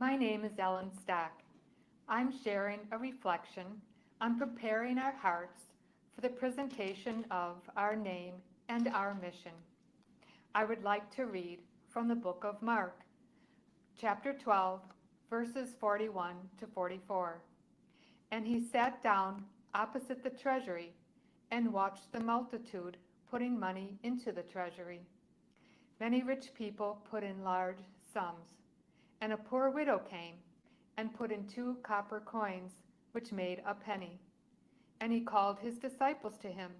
My name is Ellen Stack. I'm sharing a reflection on preparing our hearts for the presentation of our name and our mission. I would like to read from the book of Mark, chapter 12, verses 41 to 44. And he sat down opposite the treasury and watched the multitude putting money into the treasury. Many rich people put in large sums, and a poor widow came and put in 2 copper coins, which made a penny. And he called his disciples to him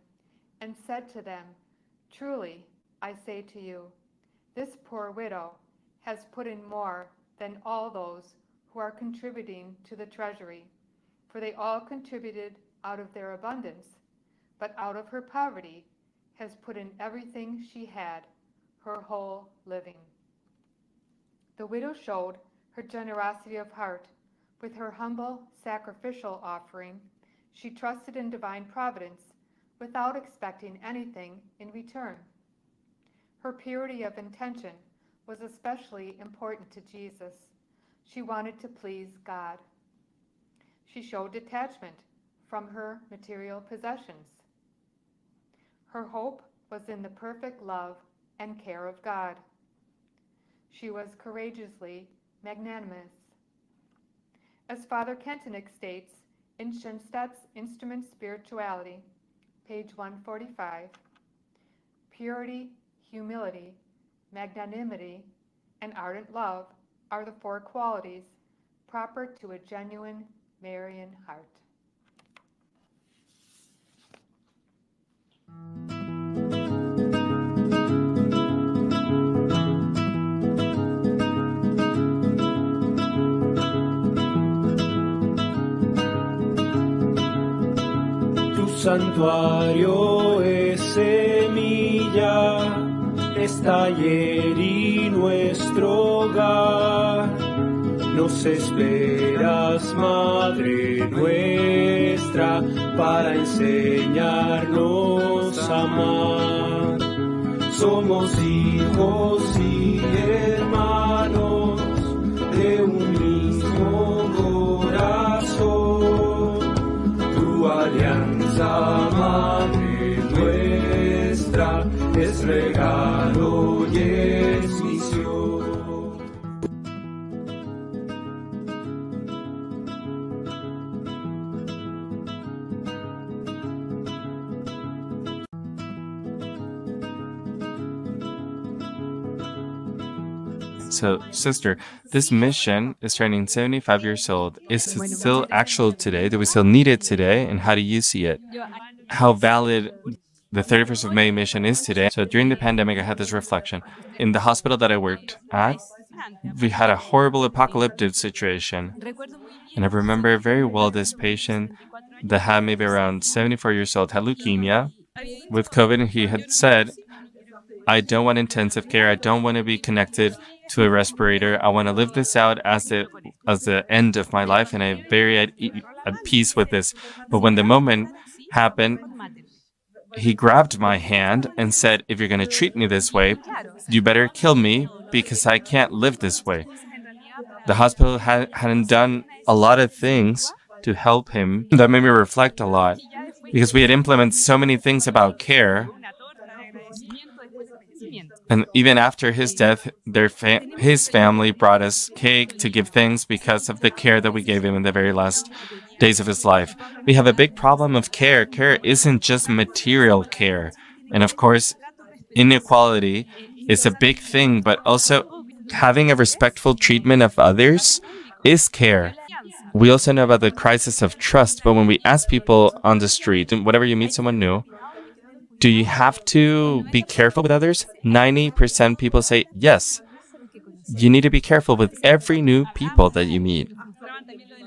and said to them, Truly, I say to you, this poor widow has put in more than all those who are contributing to the treasury, for they all contributed out of their abundance, but out of her poverty has put in everything she had, her whole living. The widow showed her generosity of heart. With her humble sacrificial offering, she trusted in divine providence without expecting anything in return. Her purity of intention was especially important to Jesus. She wanted to please God. She showed detachment from her material possessions. Her hope was in the perfect love and care of God. She was courageously magnanimous. As Father Kentenich states in Schoenstadt's Instrument Spirituality, page 145, purity, humility, magnanimity, and ardent love are the 4 qualities proper to a genuine Marian heart. Santuario es semilla, es taller y nuestro hogar. Nos esperas, Madre nuestra, para enseñarnos a amar. Somos hijos y hermanos de un mismo corazón. Tu alianza, Madre nuestra, es regalo y es misión. So, sister, this mission is turning 75 years old. Is it still actual today? Do we still need it today? And how do you see it? How valid the 31st of May mission is today? So during the pandemic, I had this reflection. In the hospital that I worked at, we had a horrible apocalyptic situation. And I remember very well this patient that had maybe around 74 years old, had leukemia with COVID, and he had said, I don't want intensive care. I don't want to be connected to a respirator. I want to live this out as the end of my life, and I'm very at peace with this. But when the moment happened, he grabbed my hand and said, if you're going to treat me this way, you better kill me because I can't live this way. The hospital hadn't done a lot of things to help him. That made me reflect a lot because we had implemented so many things about care. And even after his death, his family brought us cake to give thanks because of the care that we gave him in the very last days of his life. We have a big problem of care. Care isn't just material care. And of course, inequality is a big thing, but also having a respectful treatment of others is care. We also know about the crisis of trust, but when we ask people on the street, whenever you meet someone new, do you have to be careful with others? 90% people say yes. You need to be careful with every new people that you meet.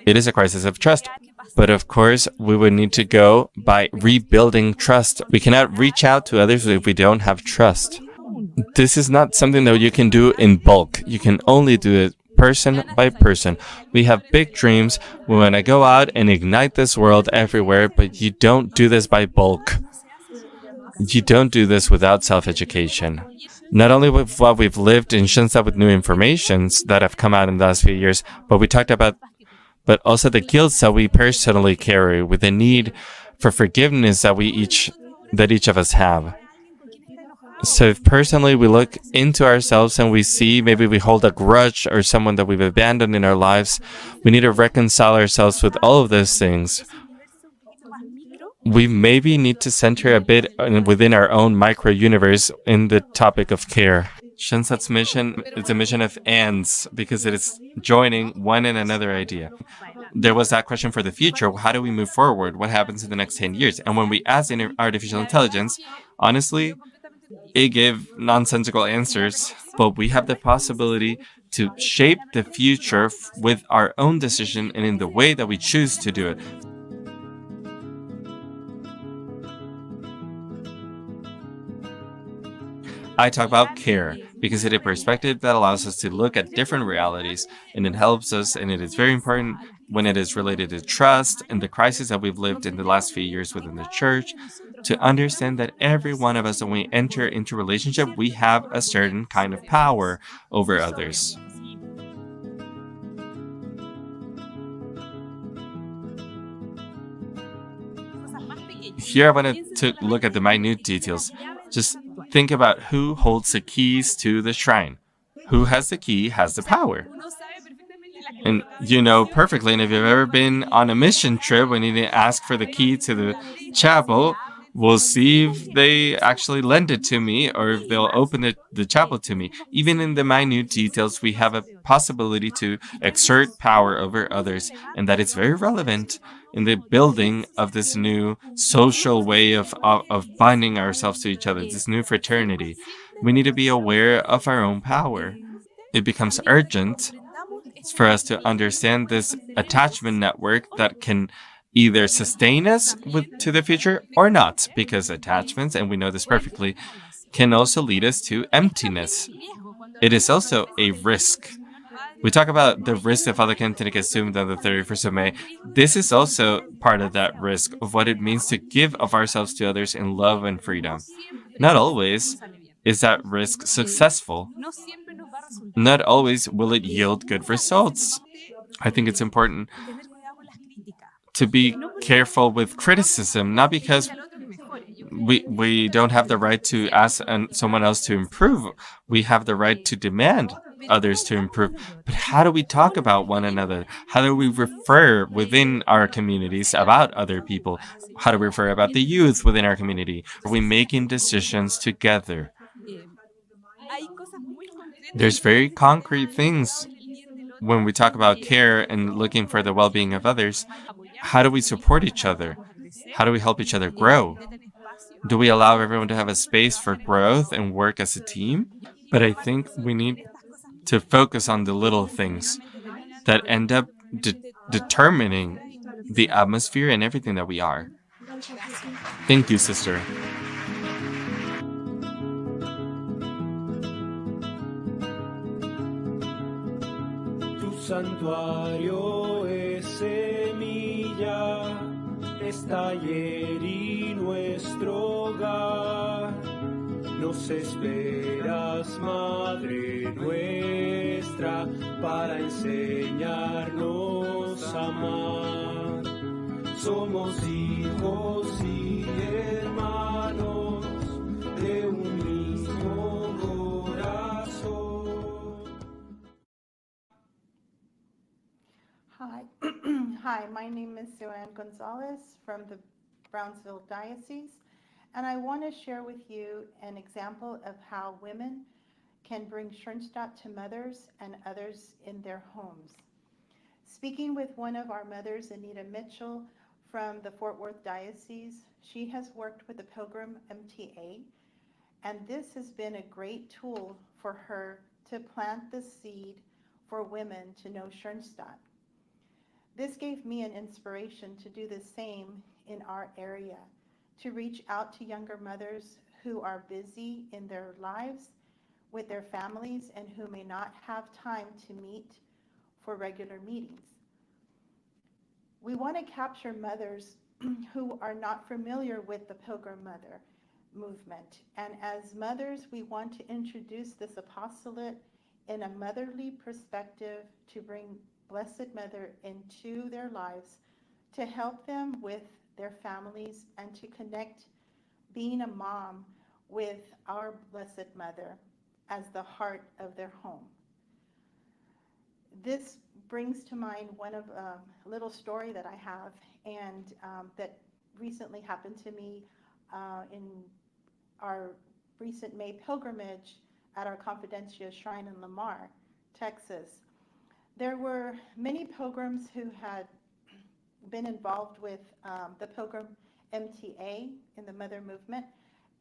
It is a crisis of trust. But of course, we would need to go by rebuilding trust. We cannot reach out to others if we don't have trust. This is not something that you can do in bulk. You can only do it person by person. We have big dreams. We want to go out and ignite this world everywhere, but you don't do this by bulk. You don't do this without self-education. not only with what we've lived in Shensa with new informations that have come out in the last few years, but also the guilt that we personally carry with the need for forgiveness that each of us have. So if personally we look into ourselves and we see maybe we hold a grudge or someone that we've abandoned in our lives, we need to reconcile ourselves with all of those things. We maybe need to center a bit within our own micro universe in the topic of care. Shensat's mission is a mission of ands because it is joining one and another idea. There was that question for the future. How do we move forward? What happens in the next 10 years? And when we asked artificial intelligence, honestly, it gave nonsensical answers, but we have the possibility to shape the future with our own decision and in the way that we choose to do it. I talk about care because it is a perspective that allows us to look at different realities, and it helps us, and it is very important when it is related to trust and the crisis that we've lived in the last few years within the church, to understand that every one of us, when we enter into relationship, we have a certain kind of power over others. Here I wanted to look at the minute details. Just think about who holds the keys to the shrine. Who has the key has the power. And you know perfectly, and if you've ever been on a mission trip, when you ask for the key to the chapel, we'll see if they actually lend it to me or if they'll open the chapel to me. Even in the minute details, we have a possibility to exert power over others, and that is very relevant in the building of this new social way of binding ourselves to each other, this new fraternity. We need to be aware of our own power. It becomes urgent for us to understand this attachment network that can either sustain us to the future or not, because attachments, and we know this perfectly, can also lead us to emptiness. It is also a risk. We talk about the risk that Father Kentenich assumed on the 31st of May. This is also part of that risk of what it means to give of ourselves to others in love and freedom. Not always is that risk successful. Not always will it yield good results. I think it's important to be careful with criticism, not because we don't have the right to ask someone else to improve. We have the right to demand others to improve. But how do we talk about one another? How do we refer within our communities about other people? How do we refer about the youth within our community? Are we making decisions together? There's very concrete things when we talk about care and looking for the well-being of others. How do we support each other? How do we help each other grow? Do we allow everyone to have a space for growth and work as a team? But I think we need to focus on the little things that end up determining the atmosphere and everything that we are. Thank you, sister. Tu santuario es semilla, es taller y nuestro hogar. Nos esperas, Madre nuestra, para enseñarnos a amar. Somos hijos y hermanos de un mismo corazón. Hi. Hi, my name is Joanne Gonzalez from the Brownsville Diocese, and I want to share with you an example of how women can bring Schoenstatt to mothers and others in their homes. Speaking with one of our mothers, Anita Mitchell, from the Fort Worth Diocese, she has worked with the Pilgrim MTA, and this has been a great tool for her to plant the seed for women to know Schoenstatt. This gave me an inspiration to do the same in our area, to reach out to younger mothers who are busy in their lives with their families and who may not have time to meet for regular meetings. We want to capture mothers who are not familiar with the Pilgrim Mother, movement. And as mothers, we want to introduce this apostolate in a motherly perspective to bring Blessed Mother into their lives, to help them with their families and to connect being a mom with our Blessed Mother as the heart of their home. This brings to mind one of a little story that I have, and that recently happened to me in our recent May pilgrimage at our Confidencia Shrine in Lamar, Texas. There were many pilgrims who had been involved with the Pilgrim MTA in the Mother Movement,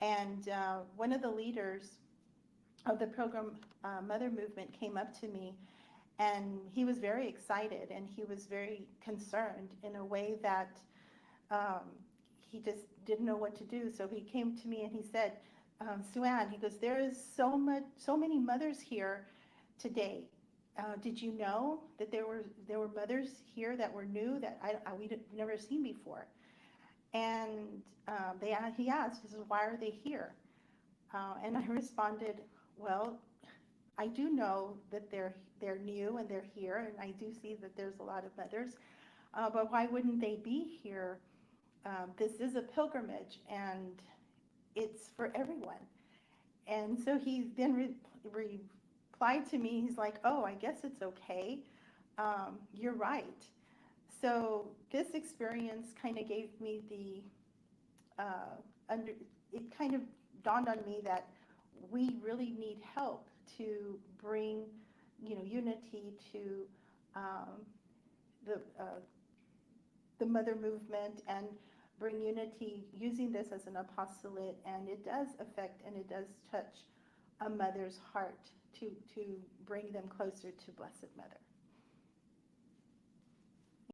and one of the leaders of the Pilgrim Mother Movement came up to me, and he was very excited and he was very concerned in a way that he just didn't know what to do. So he came to me and he said, Sue-Ann, he goes, there is so many mothers here today. Did you know that there were mothers here that were new that we'd never seen before? And he asked, he says, why are they here? And I responded, well, I do know that they're new and they're here, and I do see that there's a lot of mothers, but why wouldn't they be here? This is a pilgrimage, and it's for everyone. And so he then replied to me, he's like, oh, I guess it's okay. You're right. So this experience kind of gave me it kind of dawned on me that we really need help to bring, unity to the Mother Movement and bring unity using this as an apostolate, and it does affect and it does touch a mother's heart to bring them closer to Blessed Mother.